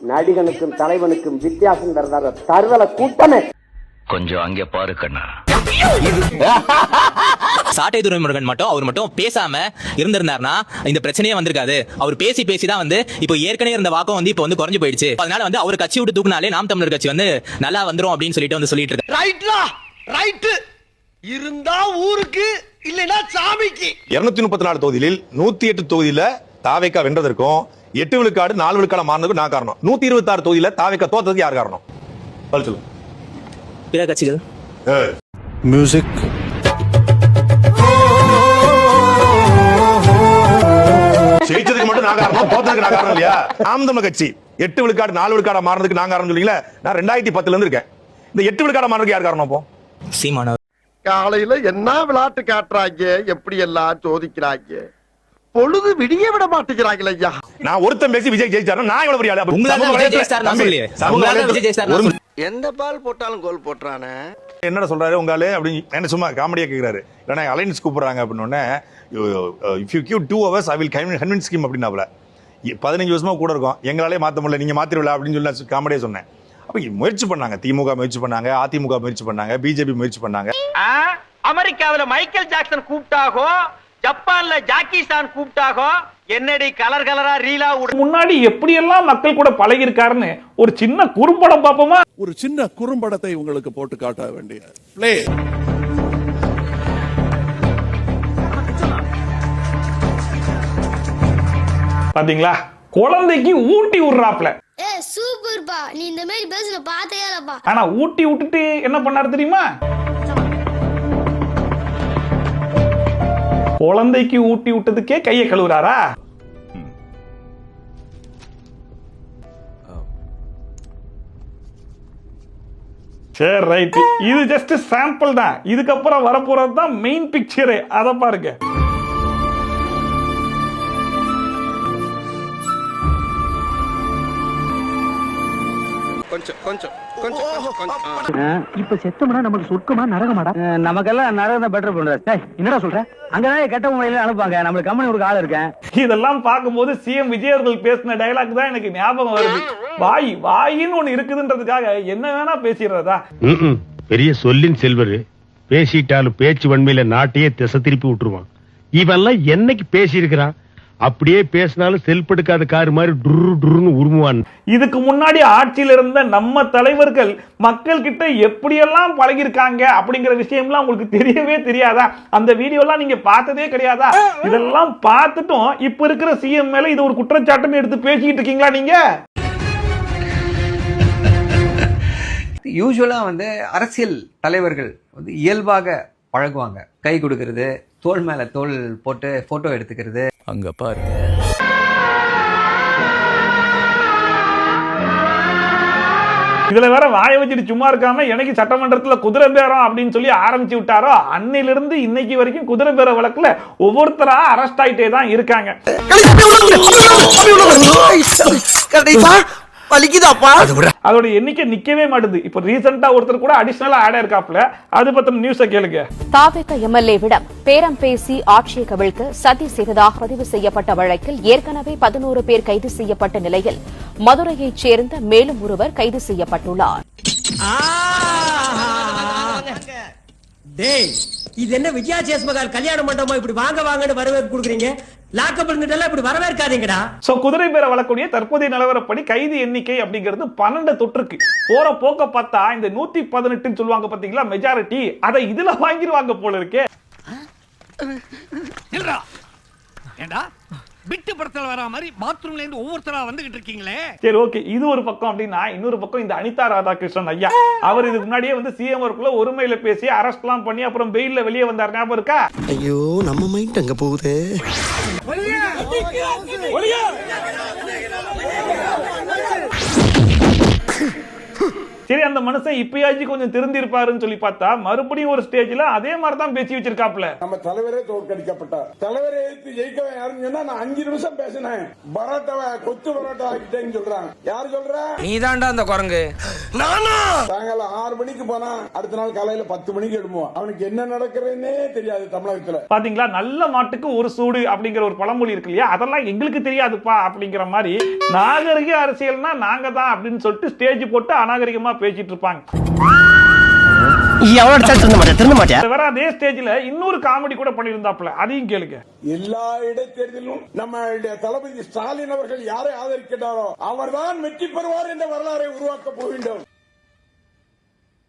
நடிகனுக்கும் தலைவனுக்கும் வித்தியாசம் தரதாத தருதல கூட்டமே. கொஞ்சம் அங்கே பாரு கண்ணா. சாட்டை துரைமுருகன் அவர் மட்டும் பேசாம இருந்திருந்தாருன்னா இந்த பிரச்சனையே வந்திருக்காது. அவர் பேசி தான் வந்து இப்போ ஏற்கனவே இருந்த வாக்கம் வந்து இப்போ வந்து குறைஞ்சு போயிடுச்சு. அதனால வந்து அவர் கட்சி விட்டு தூக்குனாலே நாம் தமிழர் கட்சி வந்து நல்லா வந்துரும் அப்படின்னு சொல்லிட்டு இருக்காரு. ரைட் இருந்தா ஊருக்கு இல்லனா சாமிக்கு. 234 தொகுதியில் 108 தொகுதியில தாவேக்கா வென்றதற்கும் 8 விழுக்காடு 4 விழுக்காடு மாறினதுக்கு நான் காரணம். 126 தொகுதியில தாவேக்கா தோத்ததுக்கு யார் காரணம்? பதில் சொல்லுங்க. பிற கட்சிகள். மியூசிக் ஜெயிச்சதுக்கு மட்டும் நான் காரணம், தோத்ததுக்கு நான் காரணம் இல்லையா? நாம் தமிழர் கட்சி 8 விழுக்காடு 4 விழுக்காடு மாறினதுக்கு நான் காரணம் சொல்றீங்களா? நான் 2010ல இருந்து இருக்கேன். இந்த 8 விழுக்காடு மாறினதுக்கு யார் காரணம்? அப்போ சீமானவர். காலையில என்ன விளையாட்டு காட்டுறாங்க, எப்படி எல்லாம் சோதிக்கிறாங்க, பொழுது விடிய விட மாட்டேங்கிறாங்களே ஐயா. நான் ஒருத்தன் பேசி விஜய் ஜெயிச்சாரு, நான் எவ்வளவு பெரிய ஆளு? எந்த பால் போட்டாலும் கோல் போட்டுறானே. என்ன சொல்றாரு உங்காலே அப்படின்னு என்ன சும்மா காமெடியா கேக்குறாரு. இல்லைன்னா அலைன்ஸ் கூப்பிடுறாங்க அப்படின்னு if you give 2 hours I will convince him அப்படின்னாப்ல. 15 வருஷமா கூட இருக்கும், எங்களாலே மாத்த முடியல, நீங்க மாத்திரல அப்படின்னு சொல்லி காமெடியா சொன்னேன். அப்ப முயற்சி பண்ணாங்க, திமுக முயற்சி பண்ணாங்க, அதிமுக முயற்சி பண்ணாங்க, பிஜேபி முயற்சி பண்ணாங்க. அமெரிக்காவில மைக்கேல் ஜாக்சன் கூப்பிட்டாகோ, ஜப்பான்ல ஜாக்கி சான் கூப்பிட்டாகோ, என்னடி கலர் கலரா ரீலா முன்னாடி எப்படி எல்லாம் மக்கள் கூட பழகி இருக்காருன்னு ஒரு சின்ன குறும்படம் பாப்போமா? ஒரு சின்ன குறும்படத்தை உங்களுக்கு போட்டு காட்ட வேண்டிய பிளே. பாத்தீங்களா, குழந்தைக்கு ஊட்டி விடுறாப்ல. சூப்பர்பா, நீ இந்த மாதிரி பேசுன பாத்தையாலப்பா. ஆனா ஊட்டி விட்டுட்டு என்ன பண்ணாரு தெரியுமா? குழந்தைக்கு ஊட்டி விட்டதுக்கே கையை கழுவுறாரா? சரி ரைட், இது ஜஸ்ட் சாம்பிள் தான். இதுக்கப்புறம் வரப்போறது தான் மெயின் பிக்சரே. அத பாருங்க. இப்ப செத்தோம்னா நமக்கு சொர்க்கமா நரகமாடா? நமக்கெல்லாம் நரகம் பெட்டர் பண்ற. என்னடா சொல்ற? அங்கதான் கெட்ட முறையில அனுப்பாங்க, நம்மளுக்கு கம்பெனி ஒரு ஆள் இருக்கேன். இதெல்லாம் பார்க்கும்போது சிஎம் விஜய் அவர்கள் பேசின டயலாக் தான் எனக்கு ஞாபகம் வருது. வாயின்னு ஒண்ணு இருக்குதுன்றதுக்காக என்ன வேணா பேசிடுறதா? பெரிய சொல்லின் செல்வர் பேசிட்டாலும் பேச்சு வன்மையில நாட்டையே திசை திருப்பி விட்டுருவான். இவெல்லாம் என்னைக்கு பேசி இருக்கிறான்? அப்படியே பேசினாலும் செல்படுக்காத கார் மாதிரி டுருன்னு உருமுவான். இதுக்கு முன்னாடி ஆட்சியில் இருந்த நம்ம தலைவர்கள் மக்கள் கிட்ட எப்படியெல்லாம் பழகிருக்காங்க அப்படிங்கிற விஷயம்லாம் உங்களுக்கு தெரியவே தெரியாதா? அந்த வீடியோலாம் நீங்க பார்த்ததே கிடையாதா? இதெல்லாம் பார்த்துட்டும் இப்ப இருக்கிற சிஎம் மேல இது ஒரு குற்றச்சாட்டுன்னு எடுத்து பேசிக்கிட்டு இருக்கீங்களா நீங்க? யூசுவலா வந்து அரசியல் தலைவர்கள் வந்து இயல்பாக பழகுவாங்க. கை கொடுக்கறது, தோள் மேல தோள் போட்டு போட்டோ எடுத்துக்கிறது. அங்க பாருங்க. இதுல வேற வாய வச்சுட்டு சும்மா இருக்காம எனக்கு சட்டமன்றத்துல குதிரை பேரம் அப்படின்னு சொல்லி ஆரம்பிச்சு விட்டாரோ. அன்னையிலிருந்து இன்னைக்கு வரைக்கும் குதிரை பேர வழக்குல ஒவ்வொருத்தரா அரெஸ்ட் ஆயிட்டே தான் இருக்காங்க. அதோட எண்ணிக்கை நிக்கவே மாட்டுது. இப்ப ரீசெண்டா ஒருத்தர் கூட அடிஷனலா ஆட் இருக்காப்ல. அது பத்தின நியூஸ கேளுங்க. தாவேக எம்எல்ஏவிடம் பேரம் பேசி ஆட்சியை கவிழ்க்க சதி செய்ததாக பதிவு செய்யப்பட்ட வழக்கில் ஏற்கனவே 11 பேர் கைது செய்யப்பட்ட நிலையில் மதுரையைச் சேர்ந்த மேலும் ஒருவர் கைது செய்யப்பட்டுள்ளார். இது என்ன விஜயா சேஸ்மகால் கல்யாண மண்டபமா இப்படி வாங்க வாங்கன்னு வரவேற்பு கொடுக்குறீங்க? லாக்கப் இருந்துட்டெல்லாம் இப்படி வரவேற்காதீங்கடா. சோ குதிரை பேர வழக்குடைய தற்போதைய நிலவரப்படி கைது எண்ணிக்கை அப்படிங்கிறது 12 தொற்றுக்கு. போற போக்க பார்த்தா இந்த 118 சொல்லுவாங்க பாத்தீங்களா மெஜாரிட்டி, அதை இதுல வாங்கிடுவாங்க போல இருக்கே. விட்டு படத்துல வர மாதிரி பாத்ரூம்ல இருந்து ஒவ்வொருத்தரா வந்துகிட்டு இருக்கீங்களே. சரி ஓகே, இது ஒரு பக்கம். அப்படின்னா இன்னொரு பக்கம் இந்த அனிதா ராதாகிருஷ்ணன் ஐயா, அவர் இதுக்கு முன்னாடியே வந்து சிஎம் ஒர்க்குள்ள ஒருமையில பேசி அரெஸ்ட் எல்லாம் பண்ணி அப்புறம் பெயில்ல வெளியே வந்தார், ஞாபகம் இருக்கா? ஐயோ நம்ம மைண்ட் அங்க போகுது. சரி அந்த மனுஷன் இப்பயாச்சும் கொஞ்சம் திருந்திருப்பாருன்னு சொல்லி பார்த்தா மறுபடியும் ஒரு ஸ்டேஜ்ல அதே மாதிரி தான் பேசி வச்சிருக்காப்ல. நம்ம தலைவரே தோற்கடிக்கப்பட்டார். தலைவரை எதிர்த்து ஜெயிக்கவே யாருன்னு சொன்னா நான் 5 நிமிஷம் பேசினேன். பரோட்டாவை கொத்து பரோட்டா ஆகிட்டேன்னு சொல்றாங்க. யாரு சொல்றா? நீதான்டா அந்த குரங்கு. நானா? சாயங்காலம் 6 மணிக்கு போனா அடுத்த நாள் காலையில 10 மணிக்கு எடுப்போம். அவனுக்கு என்ன நடக்கிறதுன்னே தெரியாது தமிழகத்துல. பாத்தீங்களா, நல்ல மாட்டுக்கு ஒரு சூடு அப்படிங்கிற ஒரு பழமொழி இருக்கு இல்லையா, அதெல்லாம் எங்களுக்கு தெரியாதுப்பா அப்படிங்கிற மாதிரி நாகரிக அரசியல்னா நாங்க தான் அப்படின்னு சொல்லிட்டு ஸ்டேஜ் போட்டு அநாகரிகமா பேசிட்டு இருப்பாங்க. அதே ஸ்டேஜ்ல இன்னொரு காமெடி கூட பண்ணிருந்தாப்ல, அதையும் கேளுங்க. எல்லா இடைத்தேர்தலும் நம்ம தளபதி ஸ்டாலின் அவர்கள் யாரை ஆதரிக்கிறாரோ அவர்தான் வெற்றி பெறுவார் என்ற வரலாறை உருவாக்க போகின்றோம்.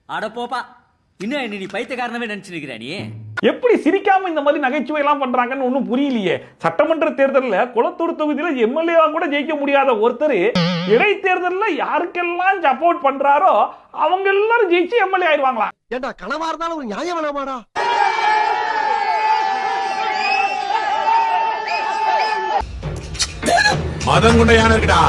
அட போப்பா, இன்னும் நீ பைத்தியக்காரனவே நினைச்சிருக்கிற நீ. எப்படி சிரிக்காம இந்த மாதிரி நகைச்சுவை எல்லாம் பண்றாங்கன்னு ஒண்ணும் புரியலையே. சட்டமன்ற தேர்தலில் குளத்தூர் தொகுதியில எம்எல்ஏவா கூட ஜெயிக்க முடியாத ஒருத்தர் இடைத்தேர்தலில் யாருக்கெல்லாம் சப்போர்ட் பண்றாரோ அவங்க எல்லாரும் ஜெயிச்சு எம்எல்ஏ ஆயிடுவாங்களா? ஏண்டா கனவா இருந்தாலும் ஒரு நியாயம் வேணாமாடா? மதம் கொண்ட யானை இருக்கடா.